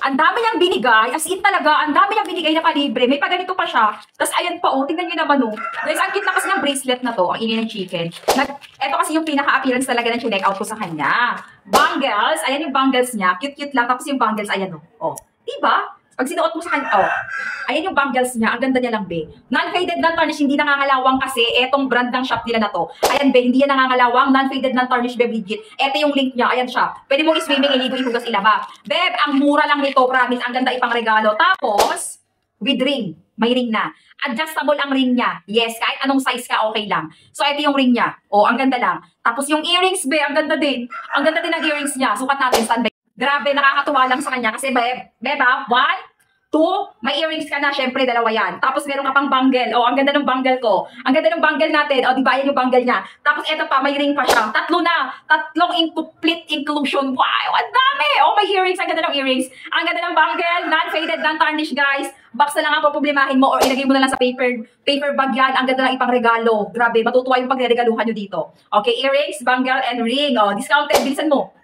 Ang dami niyang binigay, as in talaga, ang dami niyang binigay na kalibre. May pa ganito pa siya. Tapos ayan pa, oh, tingnan niyo naman, oh. Guys, ang cute na kasi ng bracelet na to, ang ingay ng chicken. Ito kasi yung pinaka-appearance talaga ng chinek out ko sa kanya. Bangles, ayan yung bangles niya. Cute-cute lang, tapos yung bangles, ayan, oh. Oh, diba? Pag sinuot mo sa kanya, oh, ayan yung bangles niya. Ang ganda niya lang, be. Non-faded, non-tarnish, hindi nangangalawang kasi etong brand ng shop nila na to. Ayan, be, hindi yan nangangalawang. Non-faded, non-tarnish, be, legit. Ito yung link niya. Ayan siya. Pwede mong i-swimming, iligo, ihugas, ilaba. Beb, ang mura lang nito, promise. Ang ganda ipang regalo. Tapos, with ring. May ring na. Adjustable ang ring niya. Yes, kahit anong size ka, okay lang. So, ito yung ring niya. Oh, ang ganda lang. Tapos yung earrings, be, ang ganda din. Ang ganda din ng earrings niya. Sukat natin, standby. Grabe, nakakatuwa lang sa kanya. Kasi, beba, 1, 2, may earrings ka na, syempre, dalawa yan. Tapos, meron ka pang bangle. Oh, ang ganda ng bangle ko. Ang ganda ng bangle natin. Oh, di ba, yan yung bangle niya. Tapos, eto pa, may ring pa siya. Tatlo na. Tatlong complete inclusion. Wow, ang dami. Oh, may earrings. Ang ganda ng earrings. Ang ganda ng bangle. Non-faded, non-tarnish, guys. Box na lang ang problemahin mo or ilagay mo na lang sa paper bag yan. Ang ganda ng ipang regalo. Grabe, matutuwa yung pagre-regaluhan nyo dito. Okay, earrings, bangle, and ring. Oh, discounted. Bilisan mo.